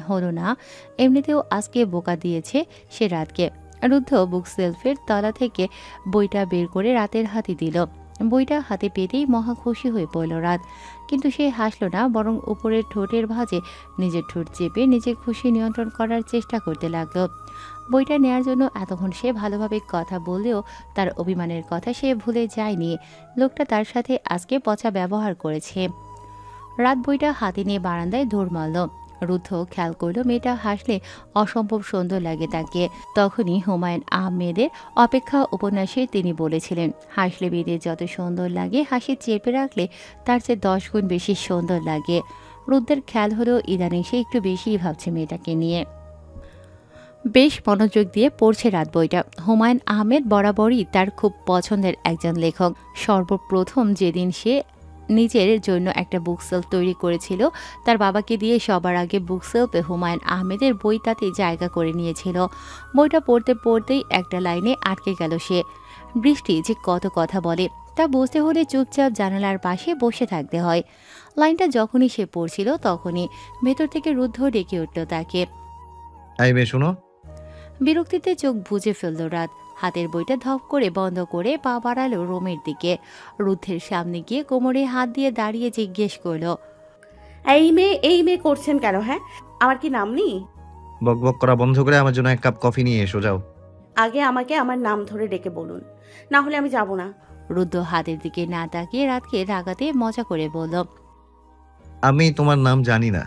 হলো না, এমনিতেও আজকে বোকা দিয়েছে সে রাতকে। রুদ্ধ বুক সেলফের তলা থেকে বইটা বের করে রাতের হাতে দিল। বইটা হাতে পেতেই মহা খুশি হয়ে পড়ল রাত, কিন্তু সে হাসল না, বরং উপরের ঠোঁটের ভাঁজে নিজের ঠোঁট চেপে নিজের খুশি নিয়ন্ত্রণ করার চেষ্টা করতে লাগলো। বইটা নেয়ার জন্য এতক্ষণ সে ভালোভাবে কথা বললেও তার অভিমানের কথা সে ভুলে যায়নি। লোকটা তার সাথে আজকে পচা ব্যবহার করেছে। রাত বইটা হাতে নিয়ে বারান্দায় দৌড় মারল। রুদ্ধ খেয়াল করল মেয়েটা হাসলে অসম্ভব সুন্দর লাগে তাকে। তখনই হুমায়ুন আহমেদের অপেক্ষা উপন্যাসে তিনি বলেছিলেন, হাসলে মেয়েদের যত সুন্দর লাগে, হাসি চেপে রাখলে তার চেয়ে 10 গুণ বেশি সুন্দর লাগে। রুদ্ধের খেয়াল হলো ইদানিং সে একটু বেশিই ভাবছে মেয়েটাকে নিয়ে। বেশ মনোযোগ দিয়ে পড়ছে রাত বইটা। হুমায়ুন আহমেদ বরাবরই তার খুব পছন্দের একজন লেখক। সর্বপ্রথম যেদিন সে নিজের জন্য একটা বুক সেলফ তৈরি করেছিল, তার বাবাকে দিয়ে সবার আগে বুক সেলফে হুমায়ুন আহমেদের বই তাতে জায়গা করে নিয়েছিল। বইটা পড়তে পড়তেই একটা লাইনে আটকে গেল সে। বৃষ্টি যে কত কথা বলে তা বুঝতে হলে চুপচাপ জানালার পাশে বসে থাকতে হয়। লাইনটা যখনই সে পড়ছিল তখনই ভেতর থেকে রুদ্ধ ডেকে উঠল তাকে। শোনো। বিরক্তিতে চোখ বুজে ফেলল রাত। হাতের বইটা ধপ করে বন্ধ করে পা বাড়ালো রুমের দিকে। রুদ্ধের সামনে গিয়ে কোমরে হাত দিয়ে দাঁড়িয়ে জিজ্ঞেস করলো, এই মেয়ে করছেন কেন? হ্যাঁ, আমার কি নাম নেই? বকবক করা বন্ধ করে আমার জন্য 1 কাপ কফি নিয়ে এসো, যাও। আগে আমাকে আমার নাম ধরে ডেকে বলুন, না হলে আমি যাব না। রুদ্ধ হাতের দিকে না তাকিয়ে রাতকে রাগাতে মজা করে বলল, আমি তোমার নাম জানি না।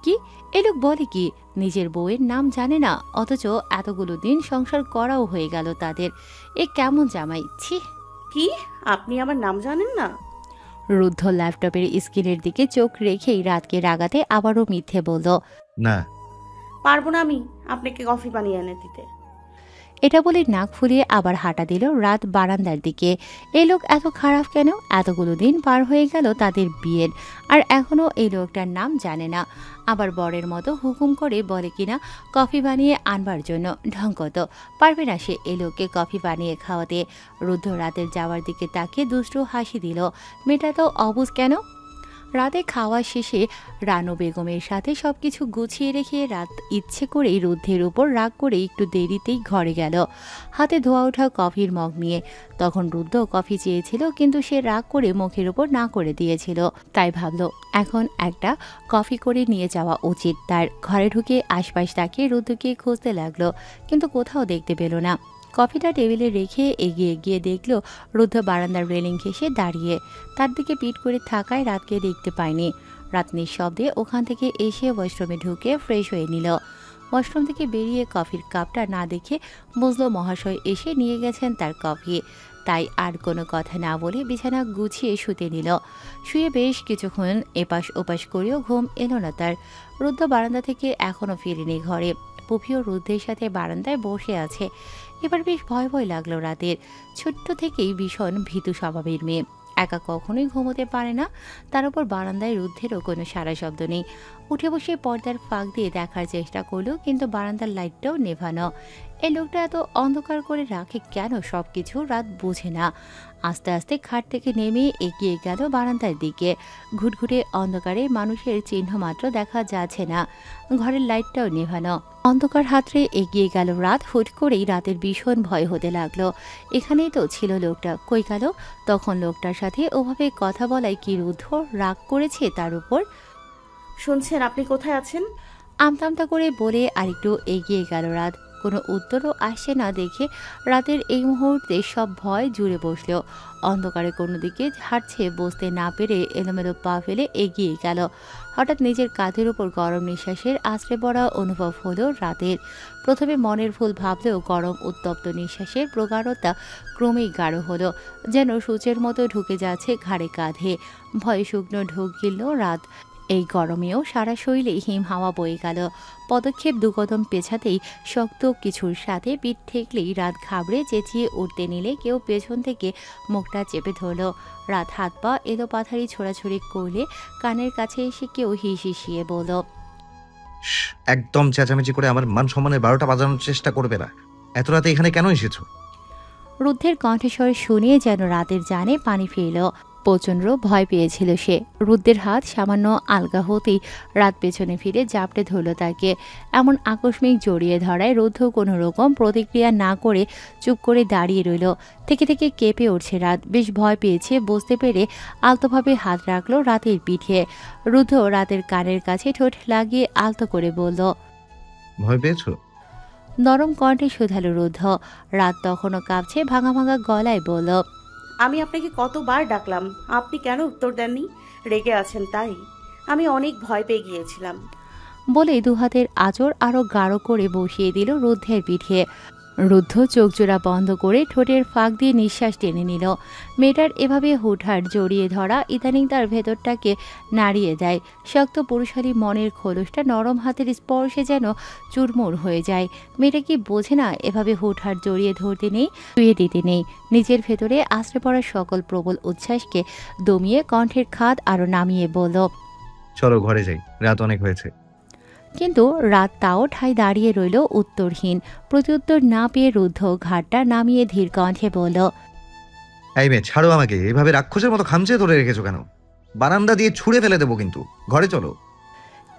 কি এ লোক বলে কি? নিজের বউয়ের নাম জানে না, অথচ এতগুলো দিন সংসার করাও হয়ে গেল তাদের। এ কেমন জামাই, ছি! কি, আপনি আমার নাম জানেন না? রুদ্ধ ল্যাপটপের স্ক্রিনের দিকে চোখ রেখেই রাতকে রাগাতে আবারও মিথ্যে বলল, না পারবো না আমি আপনাকে কফি বানিয়ে এনে দিতে। এটা বলে নাক ফুলিয়ে আবার হাঁটা দিল রাত বারান্দার দিকে। এই লোক এত খারাপ কেন? এতগুলো দিন পার হয়ে গেল তাদের বিয়ের, আর এখনো এই লোকটার নাম জানে না। আবার বরের মতো হুকুম করে বলে কিনা কফি বানিয়ে আনবার জন্য। ঢঙ্কত পারবে না সে এই লোককে কফি বানিয়ে খাওয়াতে। রুদ্ধ রাতের যাওয়ার দিকে তাকিয়ে দুষ্টু হাসি দিল। মেয়েটা তো অবুঝ কেন? রাতে খাওয়া শেষে রানু বেগমের সাথে সবকিছু গুছিয়ে রেখে রাত ইচ্ছে করেই রুদ্ধের উপর রাগ করে একটু দেরিতেই ঘরে গেল, হাতে ধোয়া ওঠা কফির মগ নিয়ে। তখন রুদ্ধ কফি চেয়েছিল, কিন্তু সে রাগ করে মুখের উপর না করে দিয়েছিল। তাই ভাবল এখন একটা কফি করে নিয়ে যাওয়া উচিত তার। ঘরে ঢুকে আশপাশ তাকিয়ে রুদ্ধকে খুঁজতে লাগলো, কিন্তু কোথাও দেখতে পেল না। কফিটা টেবিলে রেখে এগিয়ে গিয়ে দেখল রুদ্ধ বারান্দার রেলিং ঘেঁষে দাঁড়িয়ে। তার দিকে পিঠ করে থাকায় রাতকে দেখতে পায়নি। রাত নিঃশব্দে ওখান থেকে এসে ওয়াশরুমে ঢুকে ফ্রেশ হয়ে নিল। ওয়াশরুম থেকে বেরিয়ে কফির কাপটা না দেখে বুঝল মহাশয় এসে নিয়ে গেছেন তার কফি। তাই আর কোনো কথা না বলে বিছানা গুছিয়ে শুতে নিল। শুয়ে বেশ কিছুক্ষণ এপাশ ওপাশ করেও ঘুম এলো না তার। রুদ্ধ বারান্দা থেকে এখনও ফিরেনি ঘরে। পুফিও রুদ্ধের সাথে বারান্দায় বসে আছে। এবার বেশ ভয় ভয় লাগলো রাতের। ছোট্ট থেকেই ভীষণ ভীতু স্বভাবের মেয়ে, একা কখনোই ঘুমোতে পারে না। তার উপর বারান্দায় রুদ্ধেরও কোনো সারা শব্দ নেই। উঠে বসে পর্দার ফাঁক দিয়ে দেখার চেষ্টা করলো, কিন্তু বারান্দার লাইটটাও নেভানো। এই লোকটা এত অন্ধকার করে রাখে কেন সবকিছু? রাত বুঝে না। আস্তে আস্তে খাট থেকে নেমে এগিয়ে গেল বারান্দার দিকে। ঘুটঘুটে অন্ধকারে মানুষের চিহ্ন মাত্র দেখা যাচ্ছে না, ঘরের লাইটটাও নেভানো। অন্ধকার হাতড়ে এগিয়ে গেল রাত। হুট করেই রাতের ভীষণ ভয় হতে লাগলো। এখানেই তো ছিল লোকটা, কই গেল? তখন লোকটার সাথে ওভাবে কথা বলায় কি রুদ্ধ রাগ করেছে তার উপর? শুনছেন, আপনি কোথায় আছেন? আমতামতা করে বলে আরেকটু এগিয়ে গেল রাত। কোনো উত্তরও আসছে না দেখে রাতের এই মুহূর্তে সব ভয় জুড়ে বসল। অন্ধকারে কোনো দিকে হাঁটছে বসতে না পেরে এলোমেলো পা ফেলে এগিয়ে গেল। হঠাৎ নিজের কাঁধের উপর গরম নিঃশ্বাসের আশ্রে পড়া অনুভব হলো রাতের। প্রথমে মনের ভুল ভাবলেও গরম উত্তপ্ত নিঃশ্বাসের প্রগাঢ়তা ক্রমেই গাঢ় হলো, যেন সূচের মতো ঢুকে যাচ্ছে ঘাড়ে কাঁধে। ভয়ে শুকনো ঢোক গিলল রাত। এই গরমেও সারা শরীরে হিম হাওয়া বয়ে গেল। পদক্ষেপ দুকদম পেছাতেই শক্ত কিছুর সাথে পিঠ ঠেকলেই রাত ঘাবড়ে চেঁচিয়ে উঠতে নিলে কেউ পেছন থেকে মুখটা চেপে ধরল। রাত হাত পা এলো পাথারি ছোড়াছড়ি করলে কানের কাছে এসে কেউ হিসিয়ে বলল, একদম চেঁচামেচি করে আমার মান সম্মানের 12টা বাজানোর চেষ্টা করবে না। এত রাতে এখানে কেন এসেছো? রুদ্ধের কণ্ঠস্বর শুনে যেন রাতের জানে পানি ফিরল। প্রচণ্ড ভয় পেয়েছিল সে। রুদ্রের হাত সামান্য আলগা হতেই রাত পেছনে ফিরে জাপটে ধরল তাকে। এমন আকস্মিক জড়িয়ে ধরায় রুদ্র কোনো রকম প্রতিক্রিয়া না করে চুপ করে দাঁড়িয়ে রইল। থেকে থেকে কেঁপে উঠছে রাত। বেশ ভয় পেয়েছে বুঝতে পেরে আলতোভাবে হাত রাখলো রাতের পিঠে। রুদ্র রাতের কানের কাছে ঠোঁট লাগিয়ে আলতো করে বলল, ভয় পেয়েছো? নরম কণ্ঠে শুধালো রুদ্র। রাত তখনও কাঁপছে, ভাঙা ভাঙা গলায় বলল, আমি আপনাকে কতবার ডাকলাম, আপনি কেন উত্তর দেননি? রেগে আছেন তাই? আমি অনেক ভয় পেয়ে গিয়েছিলাম। বলে দুহাতের আঁচড় আরো গাঢ় করে বসিয়ে দিল রুদ্ধের পিঠে। রুদ্ধ চোখজোড়া বন্ধ করে ঠোঁটের ফাঁক দিয়ে নিঃশ্বাস টেনে নিল। মেয়েটার এভাবে হুটহাট জড়িয়ে ধরা ইদানিং তার ভেতরটাকে নাড়িয়ে দেয়। শক্ত পুরুষালী মনের খোলসটা নরম হাতের স্পর্শে যেন চুরমুর হয়ে যায়। মেয়েটা কি বোঝে না এভাবে হুটহাট জড়িয়ে ধরতে নেই, শুয়ে দিতে নেই? নিজের ভেতরে আশ্রে পড়া সকল প্রবল উচ্ছ্বাসকে দমিয়ে কণ্ঠের খাদ আরো নামিয়ে বলল, চলো ঘরে যাই, রাত অনেক হয়েছে। কিন্তু রাত তাও ঠায় দাঁড়িয়ে রইল উত্তরহীন। প্রত্যুত্তর না পেয়ে রুদ্ধ ঘাটটা নামিয়ে ধীর কণ্ঠে বলল, এই মেয়ে, ছাড়ো আমাকে। এভাবে রাক্ষসের মতো খামচে ধরে রেখেছো কেন? বারান্দা দিয়ে ছুঁড়ে ফেলে দেবো কিন্তু। ঘরে চলো।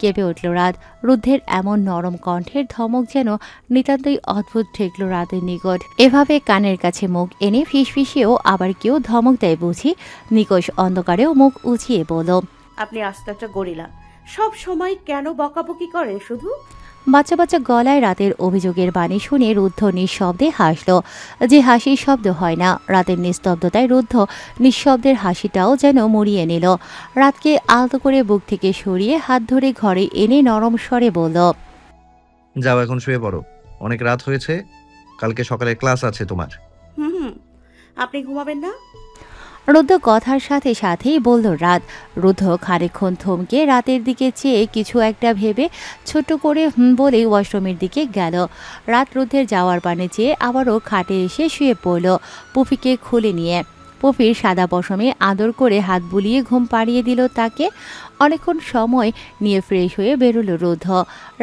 কেঁপে উঠল রাত। রুদ্ধের এমন নরম কণ্ঠের ধমক যেন নিতান্তই অদ্ভুত ঠেকল রাতের নিকট। এভাবে কানের কাছে মুখ এনে ফিসফিসিয়েও আবার কেউ ধমক দেয় বুঝি? নিকষ অন্ধকারেও মুখ উঁচিয়ে বলল, আপনি আস্ত একটা গরিলা। সব সময় কেন বকাবকি করেন শুধু? বাচ্চা বাচ্চা গলায় রাতের অভিযোগের বাণী শুনে রুদ্ধ নিঃশব্দে হাসল, যে হাসির শব্দ হয় না। রাতের নিস্তব্ধতায় রুদ্ধ নিঃশব্দের হাসিটাও যেন মুড়িয়ে নিল। রাতকে আলতো করে বুক থেকে সরিয়ে হাত ধরে ঘরে এনে নরম স্বরে বলল, যাও এখন শুয়ে পড়ো, অনেক রাত হয়েছে। কালকে সকালে ক্লাস আছে তোমার। হুম, আপনি ঘুমাবেন না? রুদ্ধ কথার সাথে সাথেই বলল রাত। রুদ্ধ খানিকক্ষণ থমকে রাতের দিকে চেয়ে কিছু একটা ভেবে ছোট্ট করে বলে ওয়াশরুমের দিকে গেল। রাত রুদ্ধের যাওয়ার পানে চেয়ে আবারও খাটে এসে শুয়ে পড়ল পুফিকে খুলে নিয়ে। পুফির সাদা পশমে আদর করে হাত বুলিয়ে ঘুম পাড়িয়ে দিল তাকে। অনেকক্ষণ সময় নিয়ে ফ্রেশ হয়ে বেরোলো রুদ্ধ।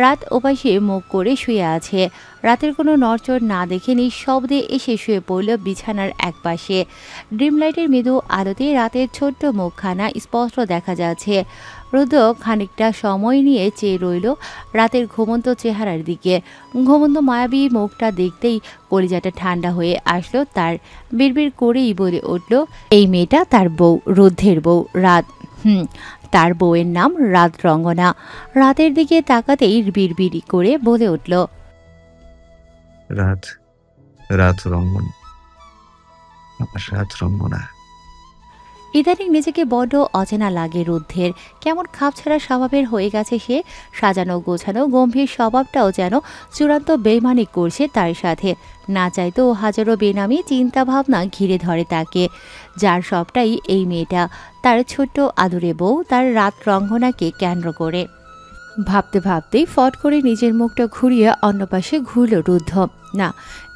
রাত ওপাশে মুখ করে শুয়ে আছে। রাতের কোনো নড়চড় না দেখে নিঃশব্দে এসে শুয়ে পড়ল বিছানার একপাশে। ড্রিম লাইটের মৃদু আলোতে রাতের ছোট্ট মুখখানা স্পষ্ট দেখা যাচ্ছে। রুদ্র খানিকটা সময় নিয়ে চেয়ে রইল রাতের ঘুমন্ত চেহারার দিকে। ঘুমন্ত মায়াবী মুখটা দেখতেই কলিজাটা ঠান্ডা হয়ে আসলো তার। বিড়বিড় করেই বলে উঠল, এই মেয়েটা তার বউ, রুদ্ধের বউ রাত। তার বউয়ের নাম রাত রঙ্গনা। রাতের দিকে তাকাতেই বিড়বিড়ি করে বলে উঠল, রাত, রাত রঙ্গন, আমার রাত রঙ্গনা। ইদানিং নিজেকে বড্ড অচেনা লাগে রুদ্ধের। কেমন খাপছাড়া স্বভাবের হয়ে গেছে সে। সাজানো গোছানো গম্ভীর স্বভাবটাও যেন চূড়ান্ত বেইমানি করছে তার সাথে। না চাইতেও হাজারো বেনামি চিন্তা ভাবনা ঘিরে ধরে তাকে, যার সবটাই এই মেয়েটা, তার ছোট্ট আদুরে বউ, তার রাত রঙ্গনাকে কেন্দ্র করে। ভাবতে ভাবতেই ফট করে নিজের মুখটা ঘুরিয়ে অন্য পাশে ঘুরল রুদ্ধ। না,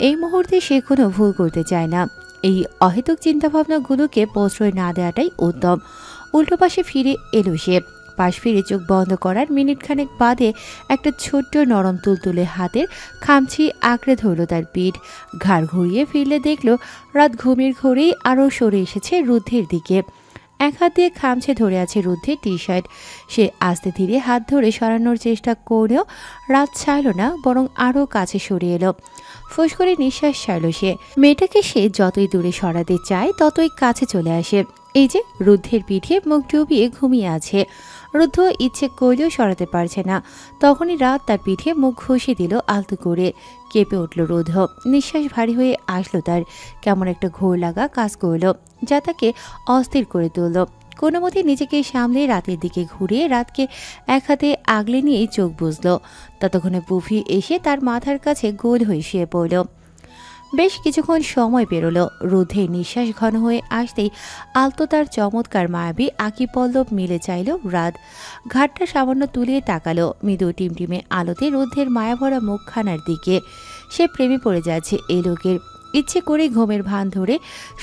এই মুহূর্তে সে কোনো ভুল করতে চায় না। এই অহেতুক চিন্তাভাবনাগুলোকে প্রশ্রয় না দেওয়াটাই উত্তম। উল্টো পাশে ফিরে এলো সে। পাশ ফিরে চোখ বন্ধ করার মিনিটখানেক বাদে একটা ছোট্ট নরম তুলতুলে হাতের খামচি আঁকড়ে ধরল তার পিঠ। ঘাড় ঘুরিয়ে ফিরলে দেখল রাত ঘুমের ঘোরেই আরও সরে এসেছে রুদ্ধের দিকে। এক হাত দিয়ে খামছে ধরে আছে রুদ্ধের টি শার্ট। সে আস্তে ধীরে হাত ধরে সরানোর চেষ্টা করেও রাত ছাড়ল না, বরং আরও কাছে সরে এলো। ফুস করে নিঃশ্বাস ছাড়ল সে। মেয়েটাকে সে যতই দূরে সরাতে চায় ততই কাছে চলে আসে। এই যে রুদ্ধের পিঠে মুখ ডুবিয়ে ঘুমিয়ে আছে। রুদ্ধ ইচ্ছে করলেও সরাতে পারছে না। তখনই রাত তার পিঠে মুখ ঘষে দিল আলতো করে। কেঁপে উঠল রুদ্ধ। নিঃশ্বাস ভারী হয়ে আসলো তার। কেমন একটা ঘোর লাগা কাজ করল, যা তাকে অস্থির করে তুলল। কোনো মতে নিজেকে সামলে রাতের দিকে ঘুরিয়ে রাতকে এক হাতে আগলে নিয়েই চোখ বুঝল। ততক্ষণে পুফি এসে তার মাথার কাছে গোল হয়ে শুয়ে পড়ল। বেশ কিছুক্ষণ সময় পেরোলো। রুদ্ধের নিঃশ্বাস ঘন হয়ে আসতেই আলতো তার চমৎকার মায়াবী আঁকি পল্লব মিলে চাইল রাত। ঘাটটা সামান্য তুলিয়ে তাকালো মৃদু টিমটিমে আলোতে রুদ্ধের মায়াভরা মুখখানার দিকে। সে প্রেমে পড়ে যাচ্ছে এই লোকের। ইচ্ছে করে ঘুমের ভান ধরে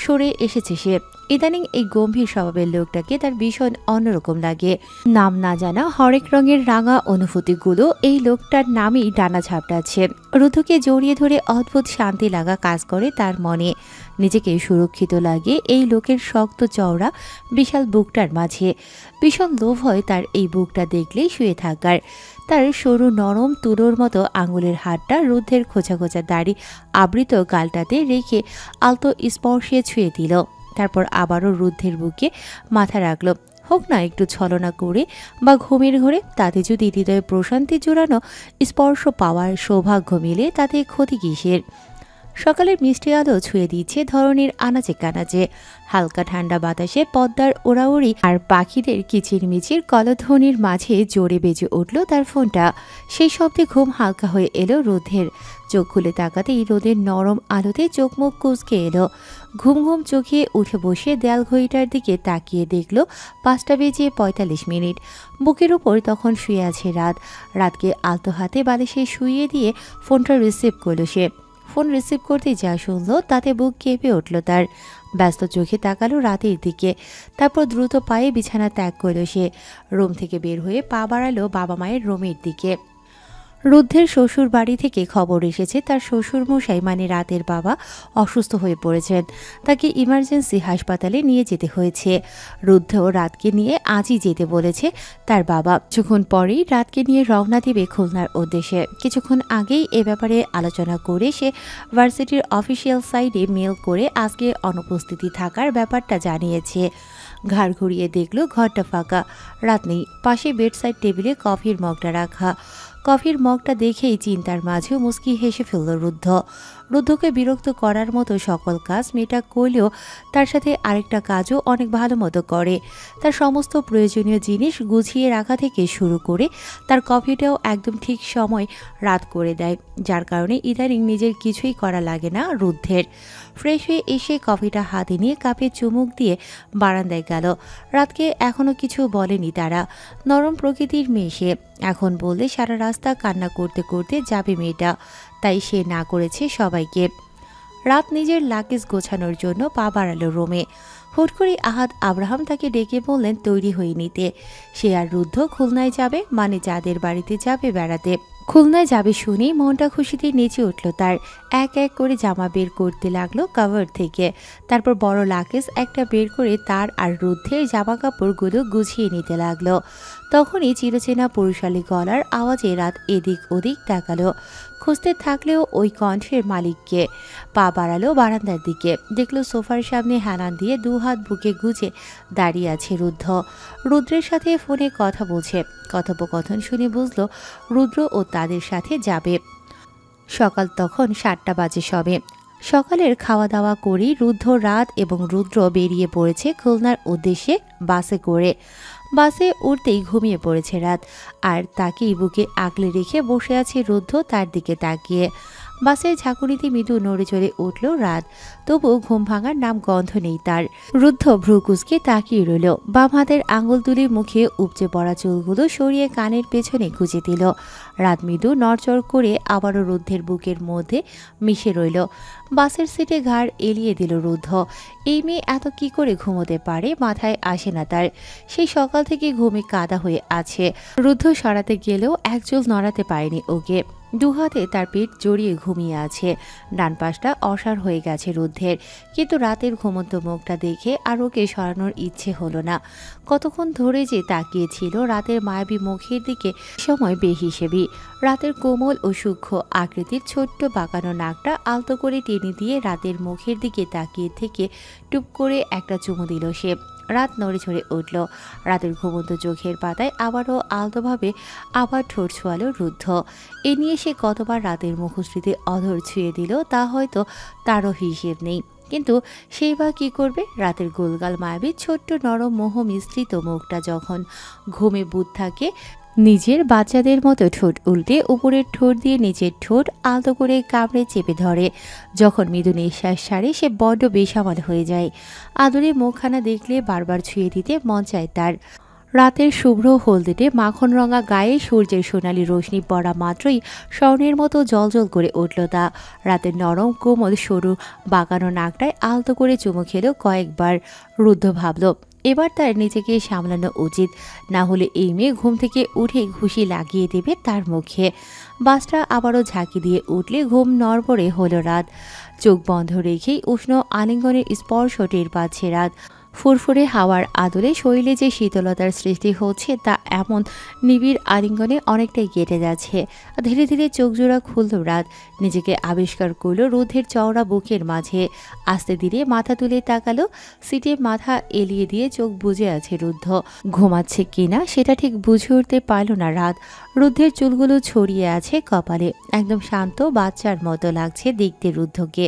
সরে এসেছে সে। ইদানিং এই গম্ভীর স্বভাবের লোকটাকে তার ভীষণ অন্যরকম লাগে। নাম না জানা হরেক রঙের রাঙা অনুভূতিগুলো এই লোকটার নামেই ডানা ঝাপটাচ্ছে। রুদ্ধকে জড়িয়ে ধরে অদ্ভুত শান্তি লাগা কাজ করে তার মনে। নিজেকে সুরক্ষিত লাগে এই লোকের শক্ত চওড়া বিশাল বুকটার মাঝে। ভীষণ লোভ হয় তার এই বুকটা দেখলেই শুয়ে থাকার। তার সরু নরম তুলোর মতো আঙুলের হাতটা রুদ্ধের খোঁচা খোঁচা দাড়ি আবৃত গালটাতে রেখে আলতো স্পর্শে ছুঁয়ে দিল। তারপর আবারও রুদ্ধের বুকে মাথা রাখল। হোক না একটু ছলনা করে বা ঘুমের ঘরে, তাতে যদি হৃদয়ে প্রশান্তি জোড়ানো স্পর্শ পাওয়ার সৌভাগ্য মিলে তাতে ক্ষতি কিসের। সকালের মিষ্টি আলো ছুঁয়ে দিচ্ছে ধরনীর আনাচে কানাচে। হালকা ঠান্ডা বাতাসে পদ্মার ওড়াউড়ি আর পাখিদের কিচিরমিচির কলধ্বনির মাঝে জোরে বেজে উঠল তার ফোনটা। সেই শব্দে ঘুম হালকা হয়ে এলো রোদের। চোখ খুলে তাকাতেই রোদের নরম আলোতে চোখ মুখ কুঁচকে এলো। ঘুম ঘুম চোখে উঠে বসে দেয়াল ঘড়িটার দিকে তাকিয়ে দেখল 5:45। বুকের উপর তখন শুয়ে আছে রাত। রাতকে আলতো হাতে বালিশে শুইয়ে দিয়ে ফোনটা রিসিভ করল সে। ফোন রিসিভ করতে যা শুনল তাতে বুক কেঁপে উঠল তার। ব্যস্ত চোখে তাকালো রাতের দিকে। তারপর দ্রুত পায়ে বিছানা ত্যাগ করল সে। রুম থেকে বের হয়ে পা বাড়ালো বাবা মায়ের রুমের দিকে। রুদ্ধের শ্বশুর বাড়ি থেকে খবর এসেছে তার শ্বশুর মশাই মানে রাতের বাবা অসুস্থ হয়ে পড়েছেন। তাকে ইমার্জেন্সি হাসপাতালে নিয়ে যেতে হয়েছে। রুদ্ধও রাতকে নিয়ে আজই যেতে বলেছে তার বাবা। কিছুক্ষণ পরেই রাতকে নিয়ে রওনা দেবে খুলনার উদ্দেশ্যে। কিছুক্ষণ আগেই এ ব্যাপারে আলোচনা করে সে ভার্সিটির অফিসিয়াল সাইটে মেল করে আজকে অনুপস্থিতি থাকার ব্যাপারটা জানিয়েছে। ঘাড় ঘুরিয়ে দেখল ঘরটা ফাঁকা, রাত নেই। পাশে বেডসাইড টেবিলে কফির মগটা রাখা। কফির মগটা দেখেই চিন্তার মাঝেও মুচকি হেসে ফেলল রুদ্ধ। রুদ্ধকে বিরক্ত করার মতো সকল কাজ মেয়েটা করলেও তার সাথে আরেকটা কাজও অনেক ভালো মতো করে। তার সমস্ত প্রয়োজনীয় জিনিস গুছিয়ে রাখা থেকে শুরু করে তার কফিটাও একদম ঠিক সময় রাত করে দেয়, যার কারণে ইদানিং নিজের কিছুই করা লাগে না রুদ্ধের। ফ্রেশ হয়ে এসে কফিটা হাতে নিয়ে কাপে চুমুক দিয়ে বারান্দায় গেল। রাতকে এখনও কিছু বলেনি তারা। নরম প্রকৃতির মেয়ে সে। এখন বললে সারা রাস্তা কান্না করতে করতে যাবে মেয়েটা, তাই সে না করেছে সবাইকে। রাত নিজের লাগেজ গোছানোর জন্য পা বাড়ালো রুমে। হুট করে আহাদ আব্রাহাম তাকে ডেকে বললেন তৈরি হয়ে নিতে। সে আর রুদ্ধ খুলনায় যাবে, মানে যাদের বাড়িতে যাবে বেড়াতে। খুলনায় যাবে শুনেই মনটা খুশিতে নেচে উঠল তার। এক এক করে জামা বের করতে লাগলো কাভার থেকে। তারপর বড় লাগেজ একটা বের করে তার আর রুদ্ধের জামা কাপড়গুলো গুছিয়ে নিতে লাগলো। তখনই চিরচেনা পুরুষালী গলার আওয়াজে রাত এদিক ওদিক তাকালো। খুঁজতে থাকলেও ওই কণ্ঠের মালিককে। পা বাড়ালো বারান্দার দিকে। দেখলো সোফার সামনে হেলান দিয়ে দুহাত বুকে গুজে দাঁড়িয়ে আছে রুদ্ধ। রুদ্রের সাথে ফোনে কথা বলছে। কথোপকথন শুনে বুঝলো রুদ্র ও তাদের সাথে যাবে। সকাল তখন 7টা বাজে সবে। সকালের খাওয়া দাওয়া করেই রুদ্ধ, রাত এবং রুদ্র বেরিয়ে পড়েছে খুলনার উদ্দেশ্যে বাসে করে। বাসে উঠতেই ঘুমিয়ে পড়েছে রাত, আর তাকেই বুকে আগলে রেখে বসে আছে রুদ্ধ তার দিকে তাকিয়ে। বাসের ঝাঁকুনিতে মৃদু নড়ে চড়ে উঠল রাত, তবু ঘুম ভাঙার নাম গন্ধ নেই তার। রুদ্ধ ভ্রুকুচকে তাকিয়ে রইল। বাম হাতের আঙুল তুলে মুখে উপচে পড়া চুলগুলো সরিয়ে কানের পেছনে গুঁজে দিল। রাত মৃদু নড়চড় করে আবারও রুদ্ধের বুকের মধ্যে মিশে রইল। বাসের সিটে ঘাড় এলিয়ে দিল রুদ্ধ। এই মেয়ে এত কি করে ঘুমোতে পারে মাথায় আসে না তার। সেই সকাল থেকে ঘুমে কাদা হয়ে আছে। রুদ্ধ সরাতে গেলেও এক চুল নড়াতে পারেনি ওকে। দুহাতে তার পেট জড়িয়ে ঘুমিয়ে আছে। ডান পাশটা অসাড় হয়ে গেছে রুদ্ধের, কিন্তু রাতের ঘুমন্ত মুখটা দেখে আর ওকে সরানোর ইচ্ছে হলো না। কতক্ষণ ধরে যে তাকিয়েছিল রাতের মায়াবী মুখের দিকে, সময় বেহিসেবি। রাতের কোমল ও সূক্ষ্ম আকৃতির ছোট্ট বাঁকানো নাকটা আলতো করে টেনে দিয়ে রাতের মুখের দিকে তাকিয়ে থেকে টুপ করে একটা চুমু দিল সে। রাত নড়ে চড়ে উঠল। রাতের ঘুমন্ত চোখের পাতায় আবারও আলতোভাবে আবার ঠোঁট ছোঁয়ালো রুদ্ধ। এ নিয়ে সে কতবার রাতের মুখশ্রীতে অধর ছুঁয়ে দিল তা হয়তো তারও হিসেব নেই, কিন্তু সেই বা কী করবে। রাতের গোলগাল মায়াবী ছোট্ট নরম মোহ মিশ্রিত মুখটা যখন ঘুমে বুঁদ থাকে, নিজের বাচ্চাদের মতো ঠোঁট উল্টে উপরের ঠোঁট দিয়ে নিচের ঠোঁট আলতো করে কামড়ে চেপে ধরে। যখন মৃদু নিঃশ্বাস ছাড়ে সে বড্ড বেসামাল হয়ে যায়। আদরে মুখখানা দেখলে বারবার ছুঁয়ে দিতে মন চায় তার। রাতের শুভ্র হলদেটে মাখন রঙা গায়ে সূর্যের সোনালি রোশনি পড়া মাত্রই স্বর্ণের মতো জ্বলজ্বল করে উঠল তা। রাতের নরম কোমল সরু বাঁকানো নাকটায় আলতো করে চুমু খেলো কয়েকবার। রুদ্ধ ভাবল এবার তার নিজেকে সামলানো উচিত, না হলে এই মেয়ে ঘুম থেকে উঠে ঘুষি লাগিয়ে দেবে তার মুখে। বাসটা আবারও ঝাঁকি দিয়ে উঠলে ঘুম নড়বড়ে হলো রাত। চোখ বন্ধ রেখেই উষ্ণ আলিঙ্গনের স্পর্শ টের পাচ্ছে রাত। ফুরফুরে হাওয়ার আদলে শরীরে যে শীতলতার সৃষ্টি হচ্ছে তা এমন নিবিড় আলিঙ্গনে অনেকটাই কেটে যাচ্ছে। ধীরে ধীরে চোখ জোড়া খুলল রাত, নিজেকে আবিষ্কার করল রুদ্ধের চওড়া বুকের মাঝে। আস্তে ধীরে মাথা তুলে তাকালো, সিটে মাথা এলিয়ে দিয়ে চোখ বুজে আছে রুদ্ধ। ঘুমাচ্ছে কিনা সেটা ঠিক বুঝে উঠতে পারল না রাত। রুদ্ধের চুলগুলো ছড়িয়ে আছে কপালে, একদম শান্ত বাচ্চার মতো লাগছে দেখতে রুদ্ধকে।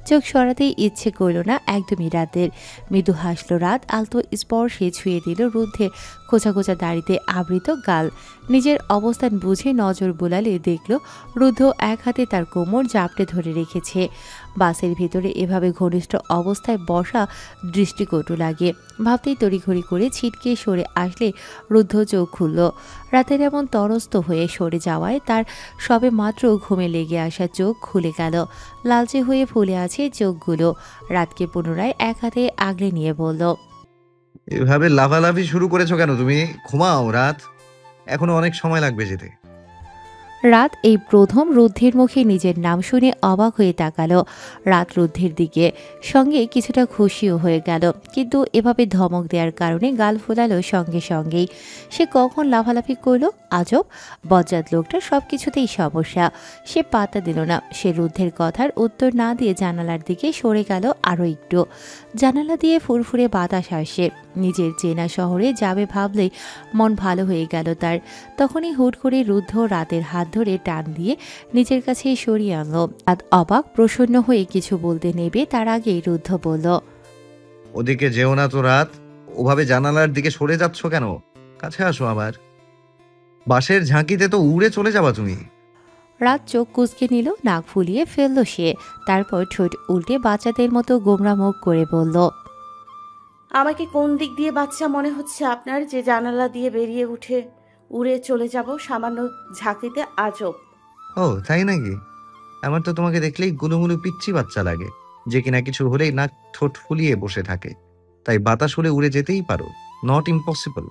চোখ সরাতেই ইচ্ছে করল না একদমই রাতের। মৃদু হাসল রাত, আলতো স্পর্শে ছুঁয়ে দিল রুদ্ধের খোঁচা খোঁচা দাড়িতে আবৃত গাল। নিজের অবস্থান বুঝে নজর বোলালে দেখল রুদ্ধ এক হাতে তার কোমর জাপটে ধরে রেখেছে। বাসের ভিতরে এভাবে ঘনিষ্ঠ অবস্থায় বসা দৃষ্টিকটু লাগে। ভাবতেই তড়িঘড়ি করে ছিটকে সরে আসলে রুদ্ধ চোখ খুলল। রাতের এমন তরস্ত হয়ে সরে যাওয়ায় তার সবে মাত্র ঘুমে লেগে আসা চোখ খুলে গেল। লালচে হয়ে ফুলে আছে চোখগুলো। রাতকে পুনরায় এক হাতে আগলে নিয়ে বলল, এভাবে লাফালাফি শুরু করেছো কেন তুমি? ঘুমাও রাত, এখনো অনেক সময় লাগবে যেতে। রাত এই প্রথম রুদ্ধের মুখে নিজের নাম শুনে অবাক হয়ে তাকালো। রাত রুদ্ধের দিকে, সঙ্গে কিছুটা খুশিও হয়ে গেল, কিন্তু এভাবে ধমক দেওয়ার কারণে গাল ফোলালো সঙ্গে সঙ্গেই। সে কখন লাফালাফি করলো? আজব বজ্জাত লোকটা সব কিছুতেই সমস্যা। সে পাত্তা দিল না। সে রুদ্ধের কথার উত্তর না দিয়ে জানালার দিকে সরে গেল আরও একটু। জানালা দিয়ে ফুরফুরে বাতাস আসে। নিজের চেনা শহরে যাবে ভাবলেই মন ভালো হয়ে গেল তার। তখনই হুট করে রুদ্ধ রাতের হাত ধরে টান দিয়ে নিজের কাছে সরিয়ে আনলো। রাত অবাক প্রসন্ন হয়ে কিছু বলতে নেবে তার আগেই রুদ্ধ বলল, ওদিকে যেও না তো রাত, ওভাবে জানালার দিকে সরে যাচ্ছ কেন? কাছে আসো আবার। বাসের ঝাঁকিতে তো উড়ে চলে যাবা তুমি। রাত চোখ কুঁচকে নিল, নাক ফুলিয়ে ফেলল সে। তারপর ঠোঁট উল্টে বাচ্চাদের মতো গোমরা মুখ করে বলল, আমাকে কোন দিক দিয়ে বাচ্চা মনে হচ্ছে আপনার, যে জানালা দিয়ে বেরিয়ে উঠে উড়ে চলে যাব সামান্য ঝাঁকিতে? আজব। ও তাই নাকি? আমার তো তোমাকে দেখলেই গুলুমুলু পিচ্ছি বাচ্চা লাগে, যে কিনা কিছু হলেই নাক ঠোঁট ফুলিয়ে বসে থাকে। তাই বাতাস হলে উড়ে যেতেই পারো, নট ইম্পসিবল।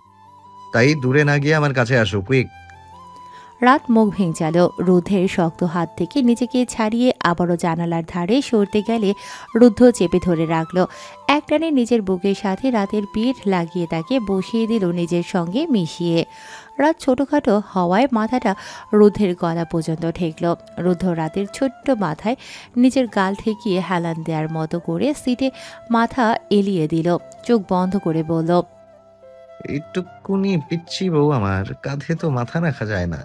তাই দূরে না গিয়ে আমার কাছে আসো, কুইক। রাত মুখ ভেঙচালো। রুদ্ধের শক্ত হাত থেকে নিজেকে ছাড়িয়ে আবারও জানালার ধারে সরতে গেলে রুদ্ধ চেপে ধরে রাখল। একটানে নিজের বুকের সাথে রাতের পিঠ লাগিয়ে তাকে বসিয়ে দিল নিজের সঙ্গে মিশিয়ে। রাত ছোটখাটো হওয়ায় মাথাটা রুদ্ধের গলা পর্যন্ত ঠেকল। রুদ্ধ রাতের ছোট্ট মাথায় নিজের গাল ঠেকিয়ে হেলান দেওয়ার মতো করে সিটে মাথা এলিয়ে দিল। চোখ বন্ধ করে বলল, এইটুকুনি পিচ্ছি বউ আমার, কাঁধে তো মাথা রাখা যায় না।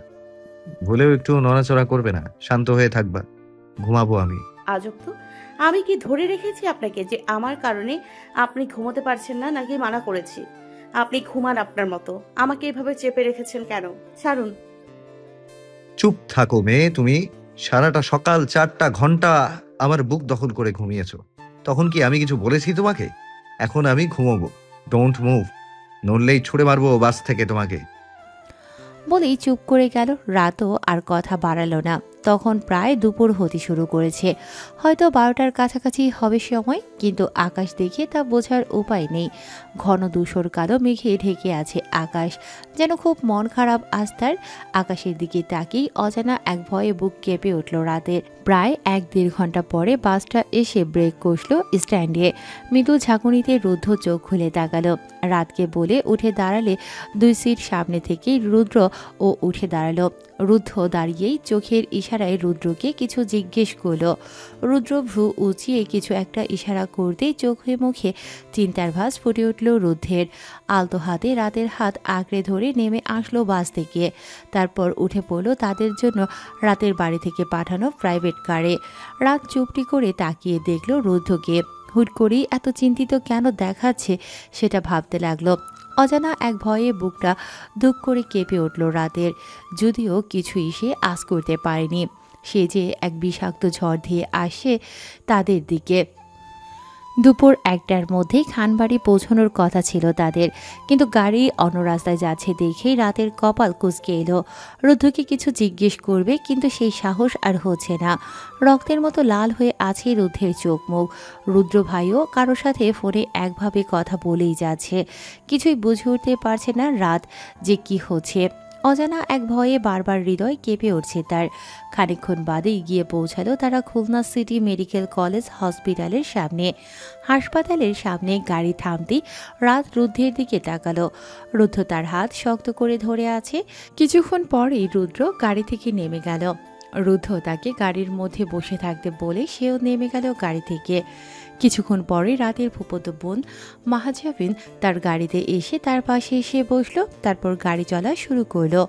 ভুলেও একটু নড়াচড়া করবে না, শান্ত হয়ে থাকবা। ঘুমাবো আমি। আজব তো, আমি কি ধরে রেখেছি আপনাকে যে আমার কারণে আপনি ঘুমোতে পারছেন না, নাকি মানা করেছি? আপনি ঘুমান আপনার মতো, আমাকে এভাবে চেপে রেখেছেন কেন? ছাড়ুন। চুপ থাকো মেয়ে তুমি। সারাটা সকাল 4টা ঘন্টা আমার বুক দখল করে ঘুমিয়েছো। তখন কি আমি কিছু বলেছি তোমাকে? এখন আমি ঘুমোবো। ডোন্ট মুভ, নড়লেই ছুড়ে মারবো বাস থেকে তোমাকে। বলেই চুপ করে গেল। রাতও আর কথা বাড়ালো না। তখন প্রায় দুপুর হতে শুরু করেছে, হয়তো 12টার কাছাকাছি হবে সময়, কিন্তু আকাশ দেখে তা বোঝার উপায় নেই। ঘন ধূসর কালো মেঘে ঢেকে আছে আকাশ, যেন খুব মন খারাপ আস্তার। আকাশের দিকে তাকিয়েই অজানা এক ভয়ে বুক কেঁপে উঠল রাতের। প্রায় 1-1.5 ঘন্টা পরে বাসটা এসে ব্রেক কষল স্ট্যান্ডে। মৃদু ঝাঁকুনিতে রুদ্ধ চোখ খুলে তাকালো। রাতকে বলে উঠে দাঁড়ালে 2 সিট সামনে থেকেই রুদ্র ও উঠে দাঁড়ালো। রুদ্ধ দাঁড়িয়েই চোখের ইশারায় রুদ্রকে কিছু জিজ্ঞেস করল। রুদ্র ভ্রু উঁচিয়ে কিছু একটা ইশারা করতেই চোখে মুখে চিন্তার ভাঁজ ফুটে উঠল রুদ্ধের। আলতো হাতে রাতের হাত আঁকড়ে ধরে নেমে আসলো বাস থেকে। তারপর উঠে পড়ল তাদের জন্য রাতের বাড়ি থেকে পাঠানো প্রাইভেট কারে। রাত চুপটি করে তাকিয়ে দেখল রুদ্ধকে। হুট করেই এত চিন্তিত কেন দেখাচ্ছে সেটা ভাবতে লাগলো। অজানা এক ভয়ে বুকটা দুঃখ করে কেঁপে উঠল রাতের। যদিও কিছুই সে আঁচ করতে পারেনি, সে যে এক বিষাক্ত ঝড় দিয়ে আসে তাদের দিকে। দুপুর ১টার মধ্যেই খানবাড়ি পৌঁছানোর কথা ছিল তাদের, কিন্তু গাড়ি অন্য রাস্তায় যাচ্ছে দেখেই রাতের কপাল কুঁচকে এলো। রুদ্রকে কিছু জিজ্ঞেস করবে, কিন্তু সেই সাহস আর হচ্ছে না। রক্তের মতো লাল হয়ে আছে রুদ্রের চোখ মুখ। রুদ্র ভাইও কারোর সাথে ফোনে একভাবে কথা বলেই যাচ্ছে, কিছুই বুঝে উঠতে পারছে না রাত যে কি হচ্ছে। অজানা এক ভয়ে বারবার হৃদয় কেঁপে উঠছে তার। খানিকক্ষণ বাদেই গিয়ে পৌঁছালো তারা খুলনা সিটি মেডিকেল কলেজ হসপিটালের সামনে। হাসপাতালের সামনে গাড়ি থামতেই রাত রুদ্রের দিকে তাকালো। রুদ্র তার হাত শক্ত করে ধরে আছে। কিছুক্ষণ পরেই রুদ্র গাড়ি থেকে নেমে গেল। রুদ্র তাকে গাড়ির মধ্যে বসে থাকতে বলে সেও নেমে গেল গাড়ি থেকে। কিছুক্ষণ পরে রাতের ফুফতো বোন মাহাজাবিন তার গাড়িতে এসে তার পাশে এসে বসলো, তারপর গাড়ি চলা শুরু করলো।